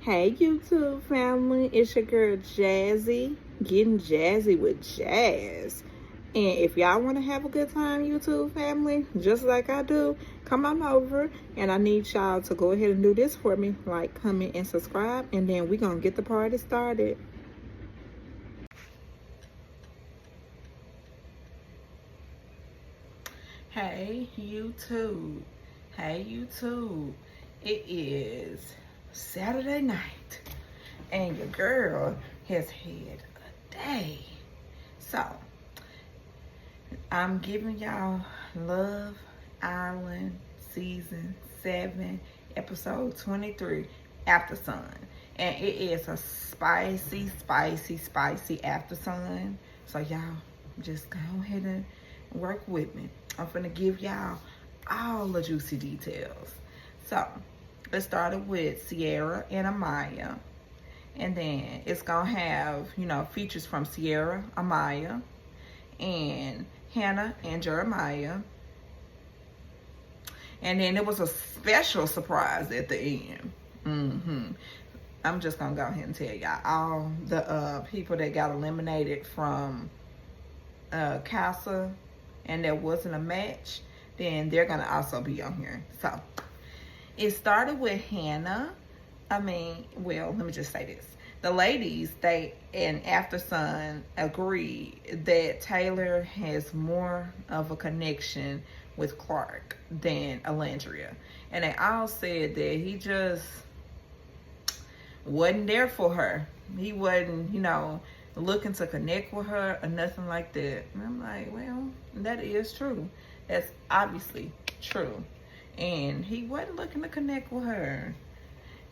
Hey YouTube family, it's your girl Jazzy, getting jazzy with jazz. And if y'all want to have a good time, YouTube family, just like I do, come on over. And I need y'all to go ahead and do this for me, like, comment, and subscribe. And then we're going to get the party started. Hey YouTube, hey YouTube, it is Saturday night. And your girl has had a day. So, I'm giving y'all Love Island Season 7, Episode 23, Aftersun. And it is a spicy Aftersun. So, y'all just go ahead and work with me. I'm finna give y'all all the juicy details. So, let's start it with Sierra and Amaya. And then it's gonna have, features from Sierra, Amaya, and Hannah and Jeremiah. And then there was a special surprise at the end. I'm just gonna go ahead and tell y'all all the people that got eliminated from Casa and there wasn't a match, then they're gonna also be on here. So it started with Hannah. Let me just say this. The ladies, they and Aftersun agreed that Taylor has more of a connection with Clark than Alandria. And they all said that he just wasn't there for her. He wasn't, looking to connect with her or nothing like that. And I'm like, well, that is true. That's obviously true. And he wasn't looking to connect with her.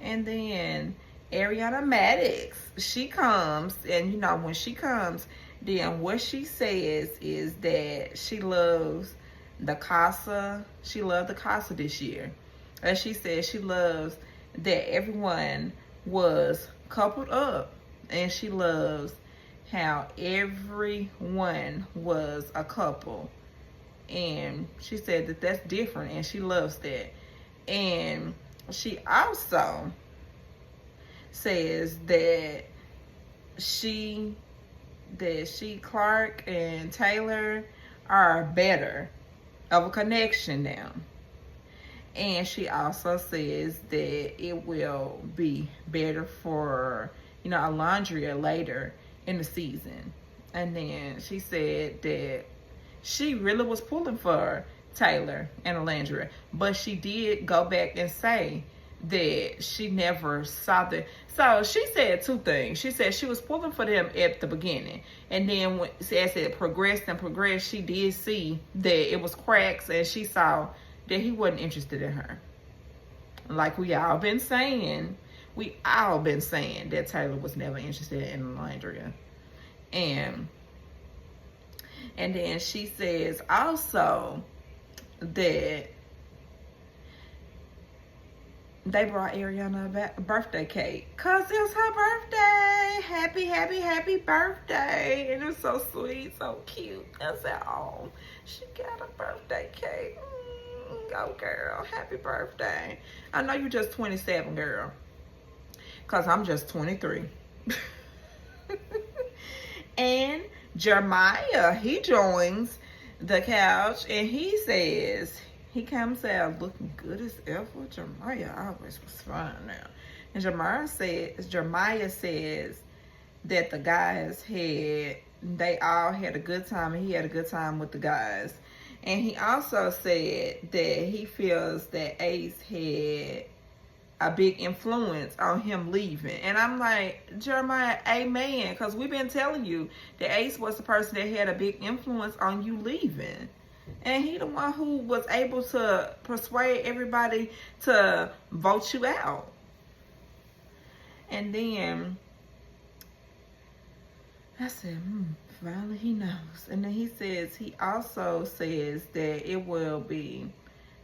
And then Ariana Maddox, she comes, and when she comes, then what she says is that she loves the Casa. She loved the Casa this year. And she says she loves that everyone was coupled up, and she loves how everyone was a couple. And she said that that's different, and she loves that. And she also says that Clark and Taylor are better of a connection now. And she also says that it will be better for, Alondria later in the season. And then she said that she really was pulling for Taylor and Alandria, but she did go back and say that she never saw the. So she said two things. She said she was pulling for them at the beginning, and then as it progressed, she did see that it was cracks, and she saw that he wasn't interested in her. Like we all been saying that Taylor was never interested in Alandria. And then she says also that they brought Ariana a birthday cake because it was her birthday. Happy birthday. And it's so sweet, so cute. I said, oh, she got a birthday cake. Go girl, happy birthday. I know you're just 27, girl, because I'm just 23. And Jeremiah, he joins the couch, and he says, he comes out looking good as ever. Jeremiah always was fine now. And Jeremiah says that the guys they all had a good time, and he had a good time with the guys. And he also said that he feels that Ace had a big influence on him leaving. And I'm like, Jeremiah, amen, because we've been telling you that Ace was the person that had a big influence on you leaving. And he the one who was able to persuade everybody to vote you out. And then I said, finally he knows. And then he also says that it will be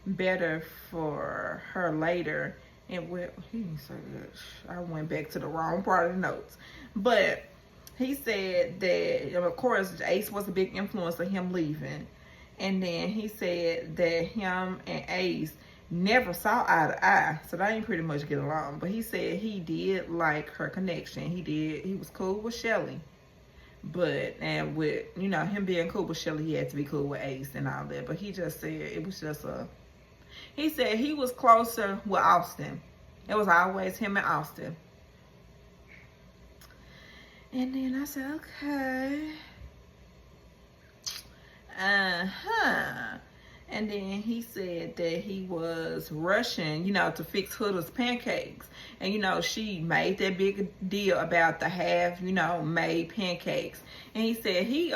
better for her later. And well, he didn't say that. I went back to the wrong part of the notes. But he said that, of course, Ace was a big influence of him leaving. And then he said that him and Ace never saw eye to eye, so they ain't pretty much get along. But he said he did like her connection. He was cool with Shelly. But, and with, you know, him being cool with Shelly, he had to be cool with Ace and all that. But he just said it was just he said he was closer with Austin. It was always him and Austin. And then I said, okay. And then he said that he was rushing, you know, to fix Huda's pancakes. And, you know, she made that big deal about the half, you know, made pancakes. And he said he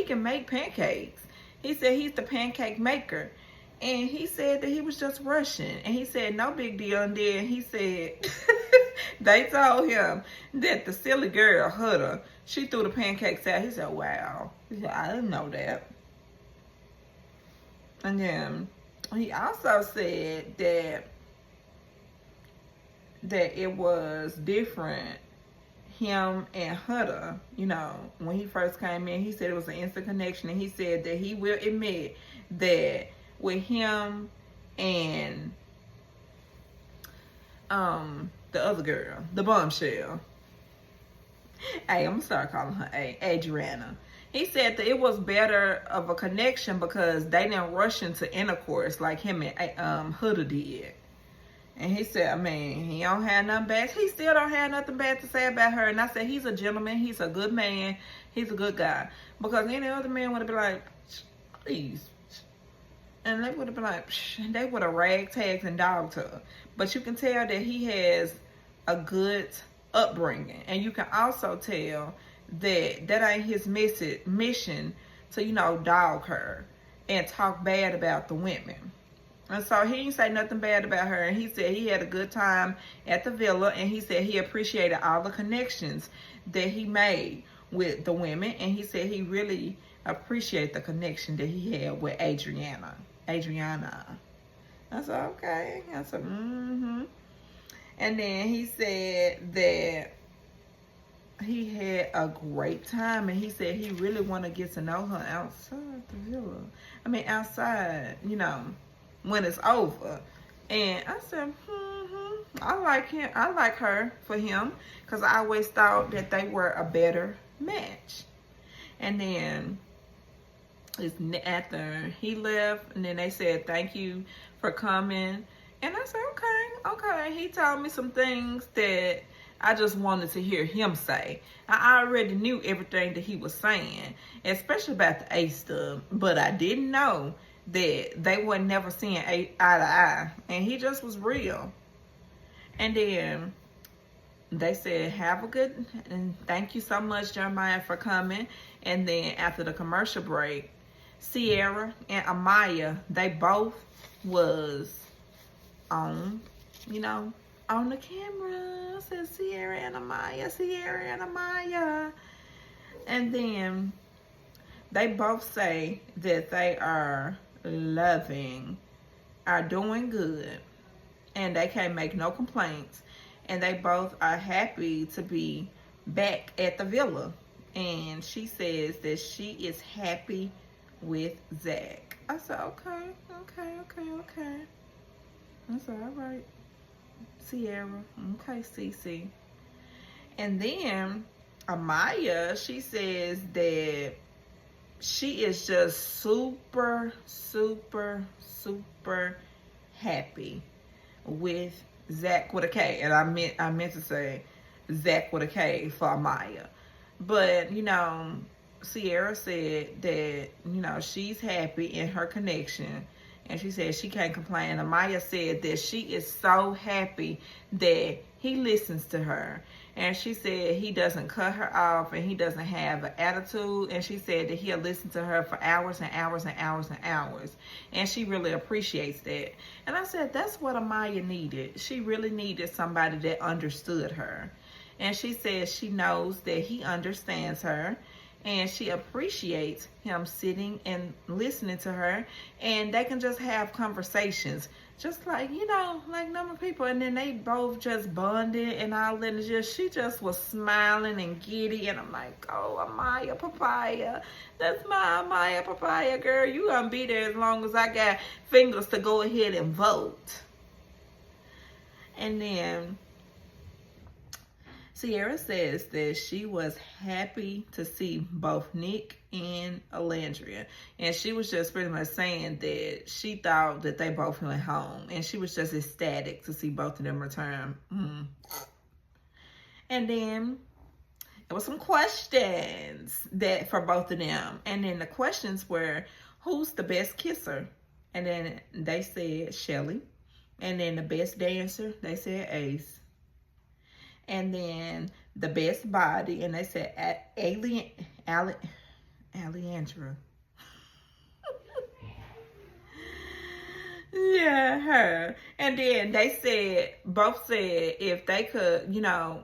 can make pancakes. He said he's the pancake maker. And he said that he was just rushing. And he said, no big deal. And then he said, they told him that the silly girl, Huda, she threw the pancakes out. He said, wow. He said, I didn't know that. And then he also said that it was different, him and Huda, you know, when he first came in. He said it was an instant connection. And he said that he will admit that with him and the other girl, the bombshell. Hey, I'm gonna start calling her Adriana. He said that it was better of a connection because they didn't rush into intercourse like him and Huda did. And he said, I mean, he don't have nothing bad. He still don't have nothing bad to say about her. And I said, he's a gentleman. He's a good man. He's a good guy. Because any other man would have been like, please. And they would have been like, they would have ragtagged and dogged her. But you can tell that he has a good upbringing. And you can also tell that ain't his mission to, you know, dog her and talk bad about the women. And so he didn't say nothing bad about her. And he said he had a good time at the villa. And he said he appreciated all the connections that he made with the women. And he said he really appreciated the connection that he had with Adriana. I said, okay. I said, mm-hmm. And then he said that he had a great time, and he said he really want to get to know her outside the villa. I mean, outside, you know, when it's over. And I said, I like him. I like her for him, because I always thought that they were a better match. And then after he left, and then they said, thank you for coming. And I said, okay. He told me some things that I just wanted to hear him say. I already knew everything that he was saying, especially about the Ace stuff, but I didn't know that they were never seeing eye to eye, and he just was real. And then they said, have a good, and thank you so much, Jeremiah, for coming. And then after the commercial break, Sierra and Amaya, they both was on, you know, on the camera. I said Sierra and Amaya. And then they both say that they are loving, are doing good, and they can't make no complaints. And they both are happy to be back at the villa. And she says that she is happy with Zach. I said, okay. I said, all right, Sierra. Okay, Cece. And then Amaya, she says that she is just super happy with Zach with a K. And I meant to say Zach with a K for Amaya. But, you know, Sierra said that, you know, she's happy in her connection. And she said she can't complain. Amaya said that she is so happy that he listens to her. And she said he doesn't cut her off, and he doesn't have an attitude. And she said that he'll listen to her for hours and hours. And she really appreciates that. And I said, that's what Amaya needed. She really needed somebody that understood her. And she says she knows that he understands her. And she appreciates him sitting and listening to her. And they can just have conversations. just like, like normal people. And then they both just bonded and all that. And she just was smiling and giddy. And I'm like, oh, Amaya Papaya. That's my Amaya Papaya, girl. You gonna be there as long as I got fingers to go ahead and vote. And then Sierra says that she was happy to see both Nick and Alandria. And she was just pretty much saying that she thought that they both went home. And she was just ecstatic to see both of them return. And then there was some questions that for both of them. And then the questions were, who's the best kisser? And then they said Shelly. And then the best dancer, they said Ace. And then the best body, and they said Alejandra. Yeah, her. And then they both said if they could,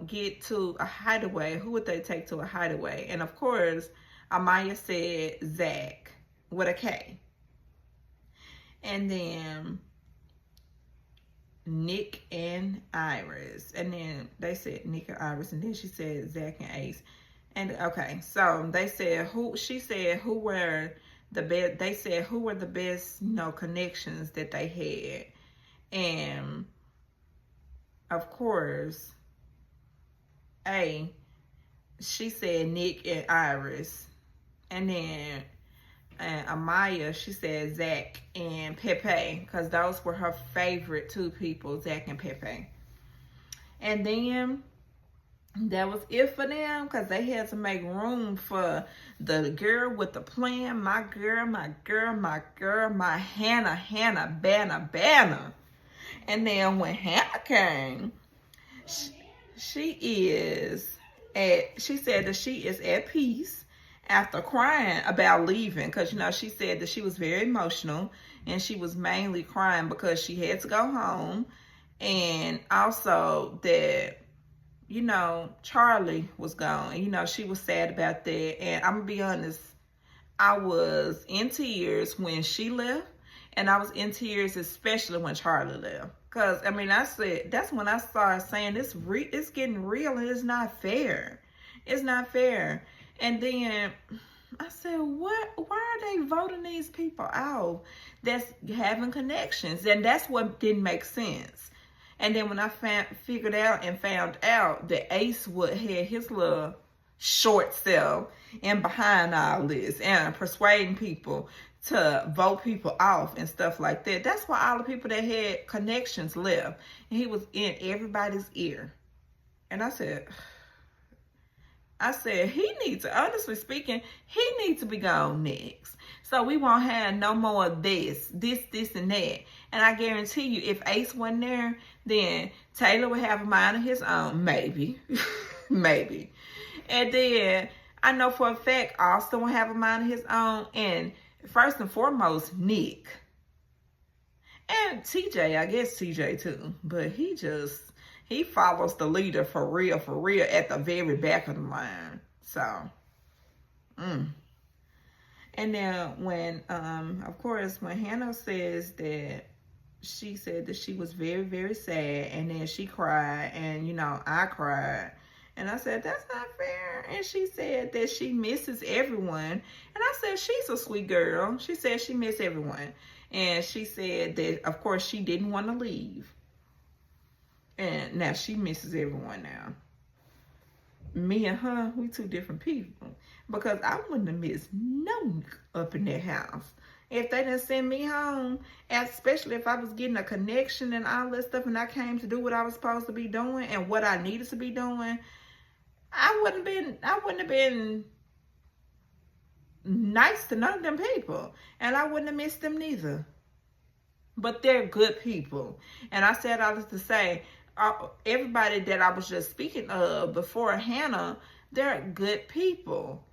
get to a hideaway, who would they take to a hideaway? And of course, Amaya said Zach with a K. And then Nick and Iris. And then they said Nick and Iris. And then she said Zach and Ace. And okay, so they said she said who were the best, they said who were the best, connections that they had. And of course, she said Nick and Iris. And then Amaya, she said Zach and Pepe, because those were her favorite two people, Zach and Pepe. And then that was it for them, because they had to make room for the girl with the plan, my girl, my Hannah, Banner. And then when Hannah came, she said that she is at peace after crying about leaving, because she said that she was very emotional, and she was mainly crying because she had to go home, and also that Charlie was gone, and she was sad about that. And I'm gonna be honest, I was in tears when she left, and I was in tears especially when Charlie left, because I said that's when I started saying it's getting real, and it's not fair. And then I said, why are they voting these people out that's having connections? And that's what didn't make sense. And then when I found out that Ace had his little short self in behind all this and persuading people to vote people off and stuff like that, that's why all the people that had connections left. And he was in everybody's ear. And I said, honestly speaking, he needs to be gone next. So we won't have no more of this, and that. And I guarantee you, if Ace wasn't there, then Taylor would have a mind of his own. Maybe. Maybe. And then I know for a fact Austin will have a mind of his own. And first and foremost, Nick. And TJ, I guess TJ too. But he follows the leader for real at the very back of the line. So, And then when, of course, when Hannah says that she said that she was very, very sad, and then she cried, and, I cried. And I said, that's not fair. And she said that she misses everyone. And I said, she's a sweet girl. She said she missed everyone. And she said that, of course, she didn't want to leave. And now she misses everyone now. Me and her, we two different people. Because I wouldn't have missed no up in that house. If they didn't send me home, especially if I was getting a connection and all that stuff, and I came to do what I was supposed to be doing and what I needed to be doing, I wouldn't have been nice to none of them people. And I wouldn't have missed them neither. But they're good people. And I said all this to say, everybody that I was just speaking of before Hannah, they're good people.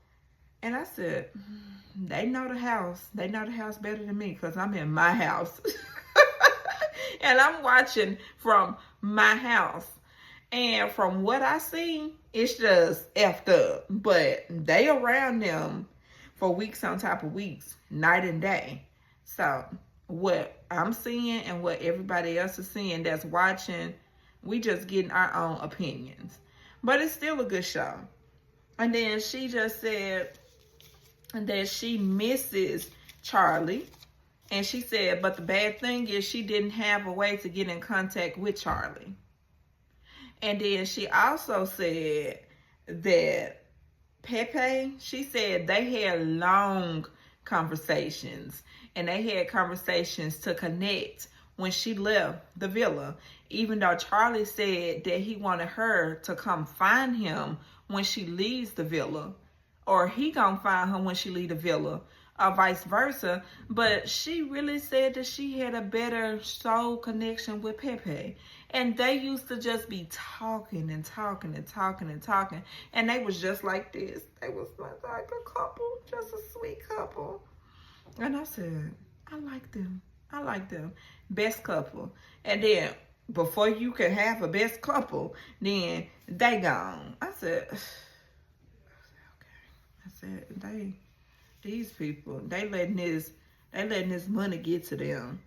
And I said, they know the house. They know the house better than me, because I'm in my house. And I'm watching from my house. And from what I see, it's just effed up. But they around them for weeks on top of weeks, night and day. So what I'm seeing and what everybody else is seeing that's watching. We just getting our own opinions. But it's still a good show. And then she just said that she misses Charlie. And she said, but the bad thing is she didn't have a way to get in contact with Charlie. And then she also said that Pepe, she said they had long conversations. And they had conversations to connect when she left the villa. Even though Charlie said that he wanted her to come find him when she leaves the villa. Or he gonna find her when she leave the villa. Or vice versa. But she really said that she had a better soul connection with Pepe. And they used to just be talking and talking and talking and talking. And they was just like this. They was like a couple. Just a sweet couple. And I said, I like them. I like them. Best couple. And then, before you can have a best couple, then they gone. I said, okay. I said, these people, they letting this money get to them.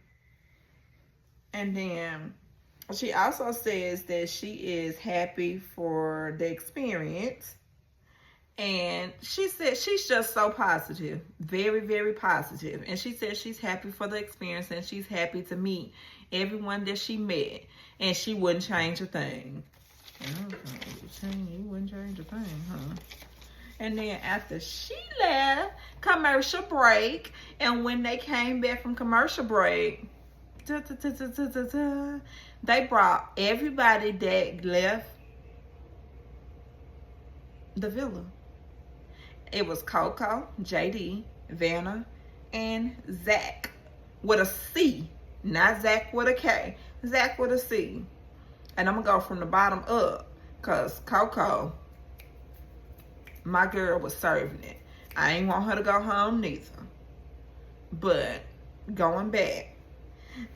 And then, she also says that she is happy for the experience. And she said she's just so positive. Very, very positive. And she said she's happy for the experience and she's happy to meet everyone that she met. And she wouldn't change a thing. You wouldn't change a thing, huh? And then after she left, commercial break. And when they came back from commercial break, they brought everybody that left the villa. It was Coco, JD, Vanna, and Zach with a C. Not Zach with a K. Zach with a C. And I'm going to go from the bottom up. Because Coco, my girl, was serving it. I ain't want her to go home neither. But going back,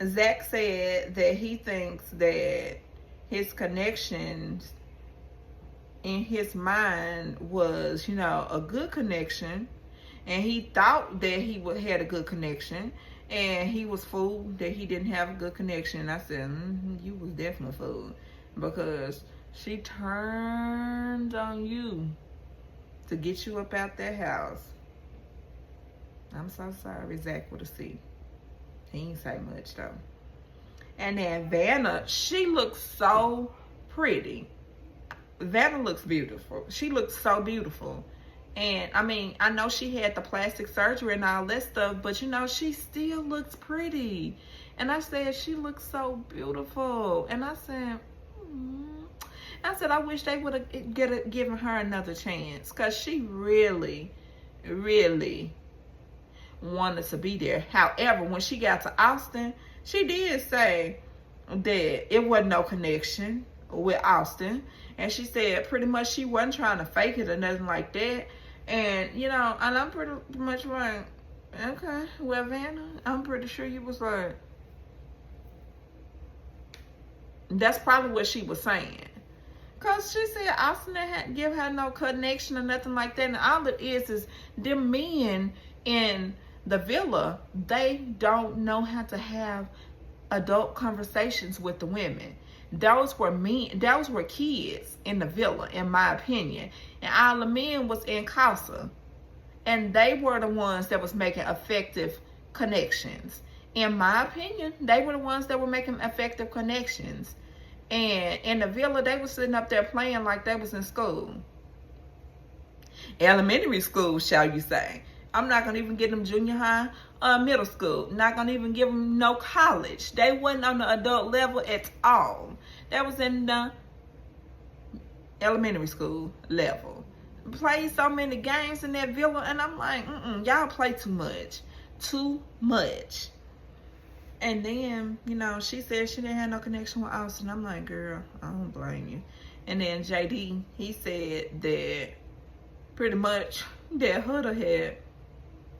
Zach said that he thinks that his connections in his mind was, a good connection. And he thought that he had a good connection. And he was fooled that he didn't have a good connection. And I said, you was definitely fooled. Because she turned on you to get you up out that house. I'm so sorry, Zach with a C. He ain't say much though. And then Vanna, she looks so pretty. Vanna looks beautiful. She looks so beautiful. And I mean, I know she had the plastic surgery and all that stuff, but she still looks pretty. And I said, she looks so beautiful. And I said, I wish they would have given her another chance. Because she really, really wanted to be there. However, when she got to Austin, she did say that it wasn't no connection with Austin. And she said pretty much she wasn't trying to fake it or nothing like that. And, and I'm pretty much like, okay, well, Vanna, I'm pretty sure you was like, that's probably what she was saying. Because she said Austin didn't give her no connection or nothing like that. And all it is them men in the villa, they don't know how to have adult conversations with the women. Those were kids in the villa, in my opinion. And all the men was in Casa. And they were the ones that was making effective connections. In my opinion, they were the ones that were making effective connections. And in the villa, they were sitting up there playing like they was in school. Elementary school, shall you say. I'm not going to even give them junior high or middle school. Not going to even give them no college. They wasn't on the adult level at all. That was in the elementary school level. Played so many games in that villa, and I'm like, y'all play too much. Too much. And then, she said she didn't have no connection with Austin. I'm like, girl, I don't blame you. And then JD, he said that pretty much that Huda had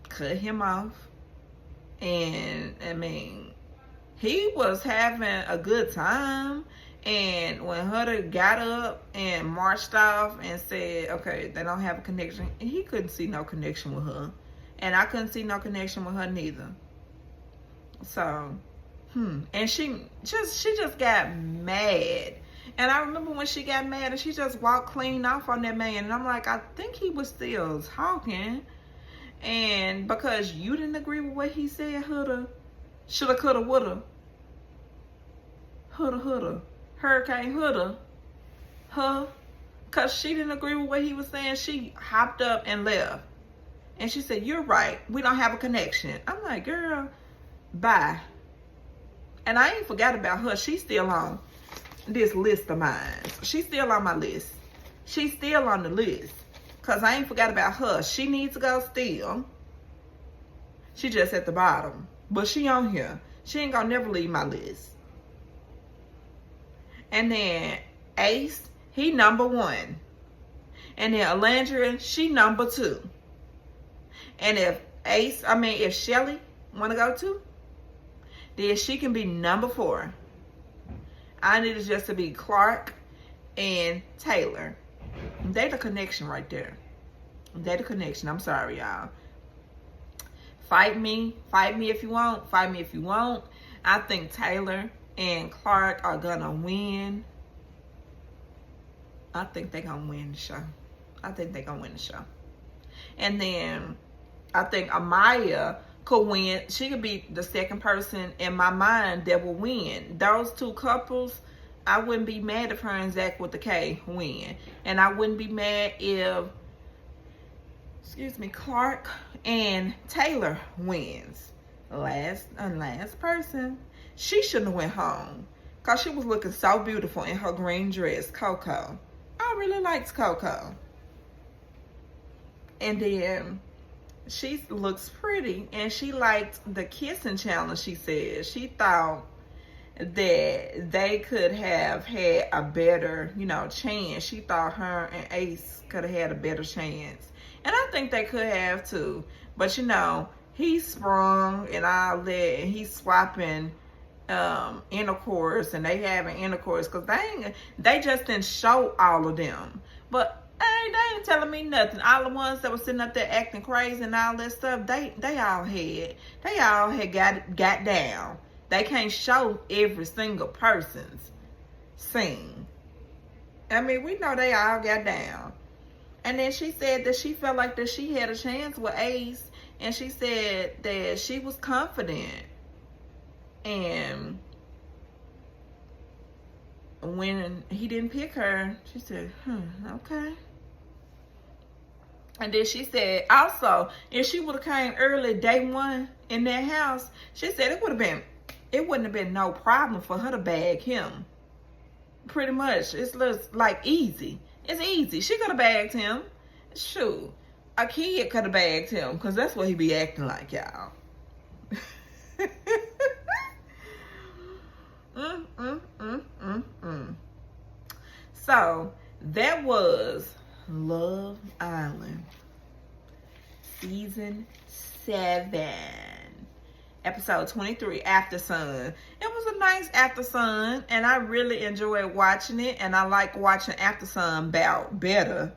cut him off. And, I mean, he was having a good time. And when Huda got up and marched off and said, okay, they don't have a connection, he couldn't see no connection with her. And I couldn't see no connection with her neither. So, and she just got mad. And I remember when she got mad and she just walked clean off on that man. And I'm like, I think he was still talking. And because you didn't agree with what he said, shoulda, coulda, woulda, hurricane houlda, because she didn't agree with what he was saying, she hopped up and left. And she said, you're right, we don't have a connection. I'm like, girl, bye. And I ain't forgot about her. She's still on this list of mine. She's still on my list. She's still on the list. Because I ain't forgot about her. She needs to go still. She just at the bottom. But she on here. She ain't gonna never leave my list. And then Ace, he number 1. And then Alandria, she number 2. And if Shelly wanna go too, then she can be number 4. I need it just to be Clark and Taylor. They the connection right there. They the connection. I'm sorry, y'all. Fight me if you want. Fight me if you won't. I think Taylor and Clark are gonna win. I think they're gonna win the show. And then I think Amaya could win. She could be the second person in my mind that will win. Those 2 couples, I wouldn't be mad if her and Zach with the K win. And I wouldn't be mad if, Clark and Taylor wins. Last person, she shouldn't have went home. Because she was looking so beautiful in her green dress, Coco. I really liked Coco. And then she looks pretty, and she liked the kissing challenge. She said she thought that they could have had a better, chance. She thought her and Ace could have had a better chance, and I think they could have too. But he's sprung and all that, and he's swapping intercourse, and they having intercourse because they just didn't show all of them. But hey, they ain't telling me nothing. All the ones that were sitting up there acting crazy and all that stuff, they all had got down. They can't show every single person's scene. I mean, we know they all got down. And then she said that she felt like that she had a chance with Ace, and she said that she was confident. And when he didn't pick her, she said, okay. And then she said, also, if she would have came early day 1 in that house, she said it wouldn't have been no problem for her to bag him. Pretty much. It's like easy. It's easy. She could have bagged him. Shoot. A kid could have bagged him, because that's what he be acting like, y'all. So, that was Love Island Season 7. Episode 23, Aftersun. It was a nice Aftersun, and I really enjoyed watching it, and I like watching Aftersun better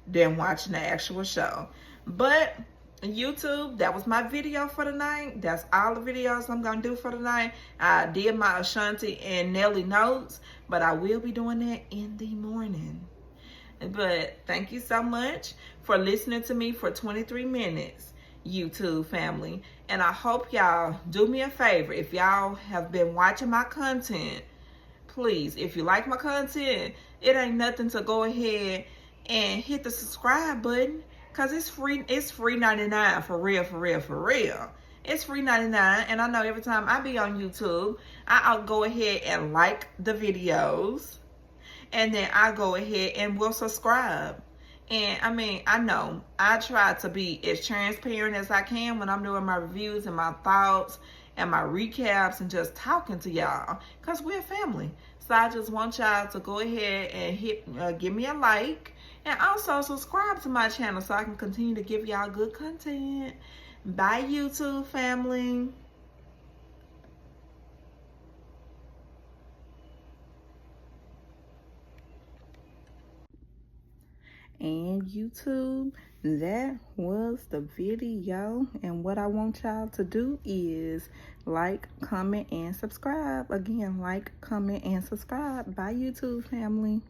than watching the actual show. But YouTube, that was my video for the night. That's all the videos I'm gonna do for the night. I did my Ashanti and Nelly notes, but I will be doing that in the morning. But thank you so much for listening to me for 23 minutes, YouTube family. And I hope y'all do me a favor. If y'all have been watching my content, please, if you like my content, it ain't nothing to go ahead and hit the subscribe button, because it's free. It's free 99 for real. It's free 99. And I know every time I be on YouTube, I'll go ahead and like the videos, and then I go ahead and will subscribe. And I mean, I know I try to be as transparent as I can when I'm doing my reviews and my thoughts and my recaps and just talking to y'all, because we're family. So I just want y'all to go ahead and give me a like, and also subscribe to my channel so I can continue to give y'all good content. Bye, YouTube family. And YouTube, that was the video. And what I want y'all to do is like, comment, and subscribe. Again, like, comment, and subscribe. Bye, YouTube family.